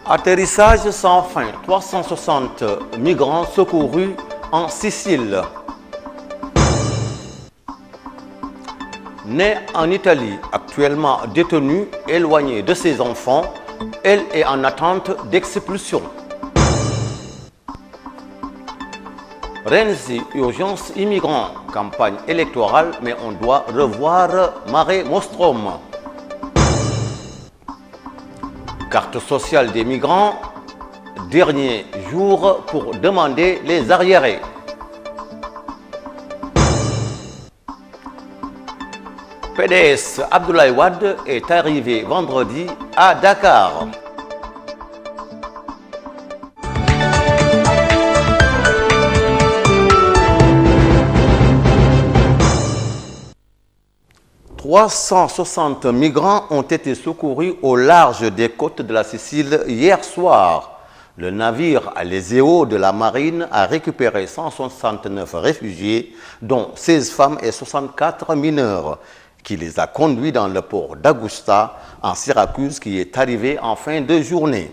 Atterrissage sans fin, 360 migrants secourus en Sicile. Née en Italie, actuellement détenue, éloignée de ses enfants, elle est en attente d'expulsion. Renzi, urgence immigrants, campagne électorale, mais on doit revoir Mare Nostrum. Carte sociale des migrants, dernier jour pour demander les arriérés. PDS Abdoulaye Wade est arrivé vendredi à Dakar. « 360 migrants ont été secourus au large des côtes de la Sicile hier soir. Le navire Aleseo de la marine a récupéré 169 réfugiés, dont 16 femmes et 64 mineurs, qui les a conduits dans le port d'Augusta, en Syracuse, qui est arrivé en fin de journée.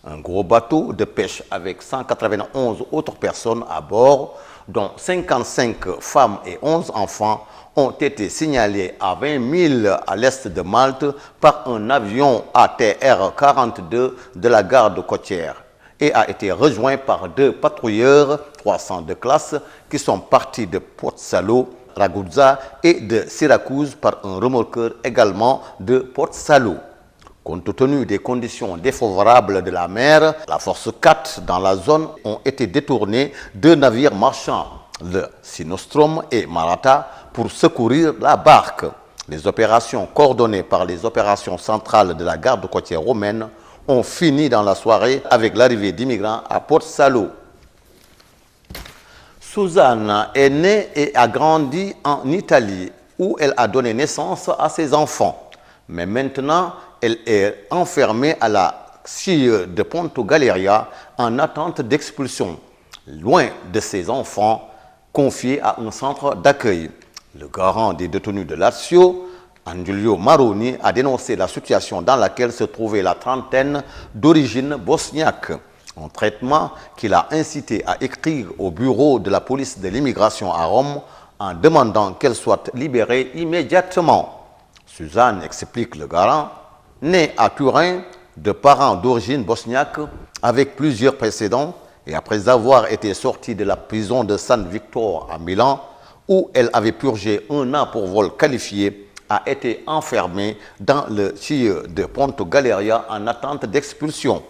Un gros bateau de pêche avec 191 autres personnes à bord, dont 55 femmes et 11 enfants, ont été signalés à 20 000 à l'est de Malte par un avion ATR-42 de la garde côtière et a été rejoint par 2 patrouilleurs 300 de classe qui sont partis de Pozzallo, Ragusa et de Syracuse par un remorqueur également de Pozzallo. Compte tenu des conditions défavorables de la mer, la force 4 dans la zone ont été détournés 2 navires marchands, le Sinostrom et Marata, pour secourir la barque. Les opérations coordonnées par les opérations centrales de la garde côtière romaine ont fini dans la soirée avec l'arrivée d'immigrants à Pozzallo. Suzanne est née et a grandi en Italie, où elle a donné naissance à ses enfants. Mais maintenant, elle est enfermée à la CIE de Ponto Galeria en attente d'expulsion, loin de ses enfants, confiés à un centre d'accueil. Le garant des détenus de Lazio, Angiulio Maroni, a dénoncé la situation dans laquelle se trouvait la trentaine d'origine bosniaque. Un traitement qu'il a incité à écrire au bureau de la police de l'immigration à Rome en demandant qu'elle soit libérée immédiatement. Suzanne, explique le garant, née à Turin de parents d'origine bosniaque avec plusieurs précédents et après avoir été sortie de la prison de San Victor à Milan, où elle avait purgé 1 an pour vol qualifié, a été enfermée dans le CIE de Ponto Galeria en attente d'expulsion.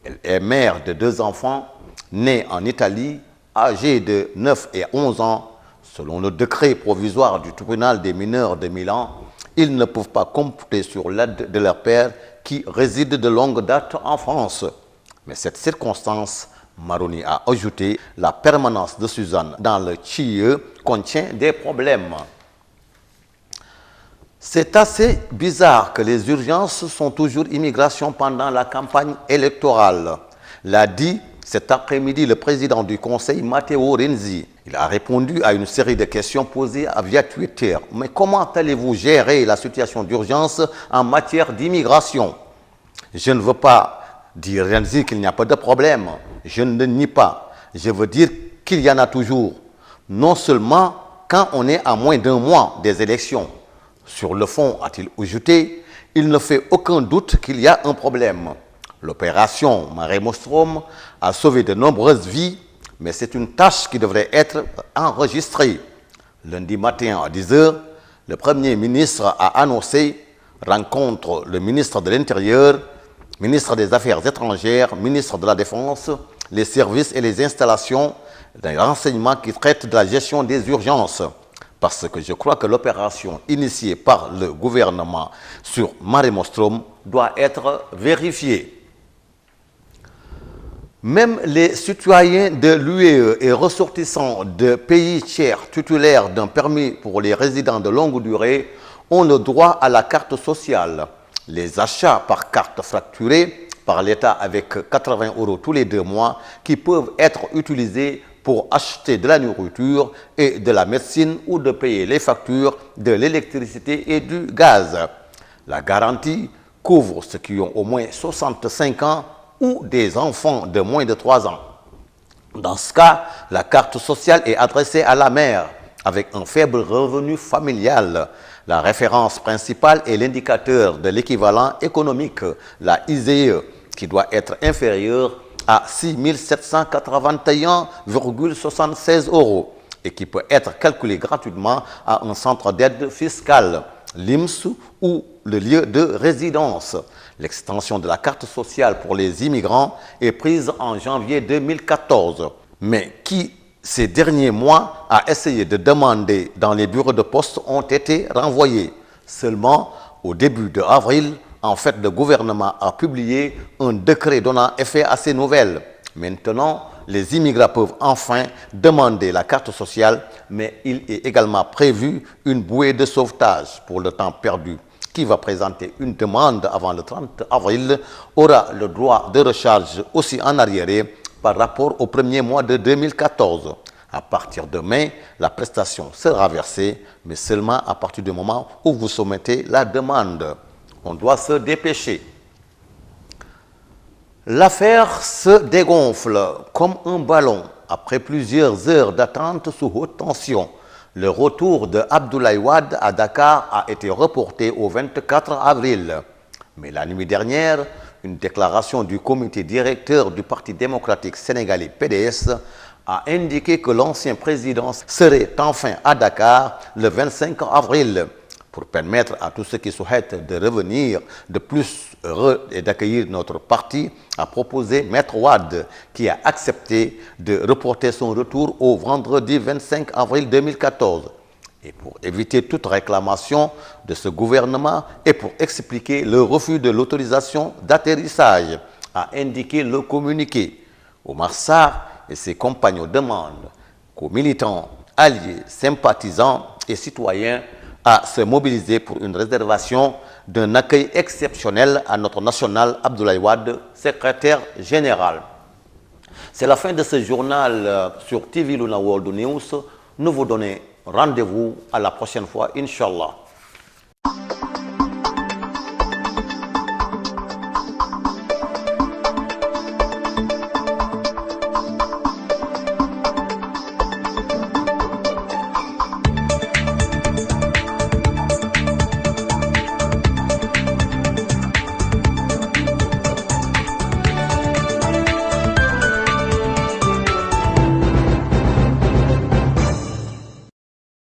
Elle est mère de 2 enfants, nés en Italie, âgés de 9 et 11 ans. Selon le décret provisoire du tribunal des mineurs de Milan, ils ne peuvent pas compter sur l'aide de leur père qui réside de longue date en France. Mais cette circonstance, Maroni a ajouté, la permanence de Suzanne dans le CIE contient des problèmes. C'est assez bizarre que les urgences sont toujours immigration pendant la campagne électorale, l'a dit cet après-midi le président du Conseil, Matteo Renzi. Il a répondu à une série de questions posées via Twitter. Mais comment allez-vous gérer la situation d'urgence en matière d'immigration? Je ne veux pas dire, Renzi, qu'il n'y a pas de problème. Je ne le nie pas. Je veux dire qu'il y en a toujours. Non seulement quand on est à moins d'1 mois des élections. Sur le fond, a-t-il ajouté, il ne fait aucun doute qu'il y a un problème. L'opération Mare Nostrum a sauvé de nombreuses vies, mais c'est une tâche qui devrait être enregistrée. Lundi matin à 10 h, le Premier ministre a annoncé rencontre le ministre de l'Intérieur, ministre des Affaires étrangères, ministre de la Défense, les services et les installations des renseignements qui traitent de la gestion des urgences. Parce que je crois que l'opération initiée par le gouvernement sur Mare Nostrum doit être vérifiée. Même les citoyens de l'UE et ressortissants de pays tiers titulaires d'un permis pour les résidents de longue durée ont le droit à la carte sociale. Les achats par carte fracturée par l'État avec 80 € tous les 2 mois qui peuvent être utilisés pour acheter de la nourriture et de la médecine ou de payer les factures de l'électricité et du gaz. La garantie couvre ceux qui ont au moins 65 ans ou des enfants de moins de 3 ans. Dans ce cas, la carte sociale est adressée à la mère avec un faible revenu familial. La référence principale est l'indicateur de l'équivalent économique, la ISEE, qui doit être inférieur à 6 781,76 € et qui peut être calculé gratuitement à un centre d'aide fiscale, l'IMS ou le lieu de résidence. L'extension de la carte sociale pour les immigrants est prise en janvier 2014, mais qui, ces derniers mois, a essayé de demander dans les bureaux de poste ont été renvoyés. Seulement, au début de avril, en fait, le gouvernement a publié un décret donnant effet à ces nouvelles. Maintenant, les immigrants peuvent enfin demander la carte sociale, mais il est également prévu une bouée de sauvetage pour le temps perdu. Qui va présenter une demande avant le 30 avril aura le droit de recharge aussi en arriéré par rapport au premier mois de 2014. À partir de mai, la prestation sera versée, mais seulement à partir du moment où vous soumettez la demande. On doit se dépêcher. L'affaire se dégonfle comme un ballon après plusieurs heures d'attente sous haute tension. Le retour de Abdoulaye Wade à Dakar a été reporté au 24 avril. Mais la nuit dernière, une déclaration du comité directeur du Parti démocratique sénégalais PDS a indiqué que l'ancien président serait enfin à Dakar le 25 avril pour permettre à tous ceux qui souhaitent de revenir de plus heureux et d'accueillir notre parti, a proposé Maître Wade, qui a accepté de reporter son retour au vendredi 25 avril 2014. Et pour éviter toute réclamation de ce gouvernement et pour expliquer le refus de l'autorisation d'atterrissage, a indiqué le communiqué. Oumar Sarr et ses compagnons demandent qu'aux militants, alliés, sympathisants et citoyens à se mobiliser pour une réservation d'un accueil exceptionnel à notre national Abdoulaye Wade, secrétaire général. C'est la fin de ce journal sur TV Luna World News. Nous vous donnons rendez-vous à la prochaine fois, Inch'Allah.